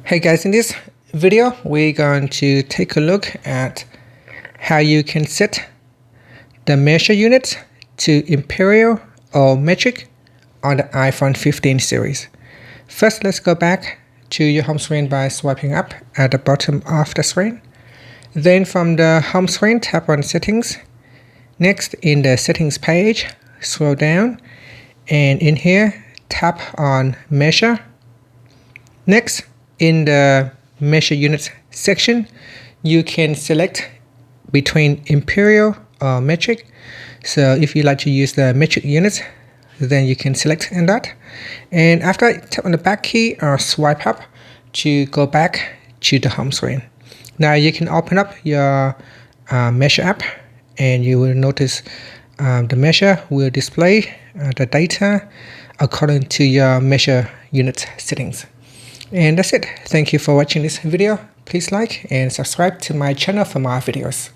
Hey guys, in this video we're going to take a look at how you can set the measure units to imperial or metric on the iPhone 15 series. First, let's go back to your home screen by swiping up at the bottom of the screen. Then from the home screen, tap on settings. Next, in the settings page, scroll down, and in here tap on measure. Next, in the measure units section, you can select between imperial or metric. So if you like to use the metric units, then you can select in that. And after, tap on the back key or swipe up to go back to the home screen. Now you can open up your measure app, and you will notice the measure will display the data according to your measure unit settings. And that's it. Thank you for watching this video. Please like and subscribe to my channel for more videos.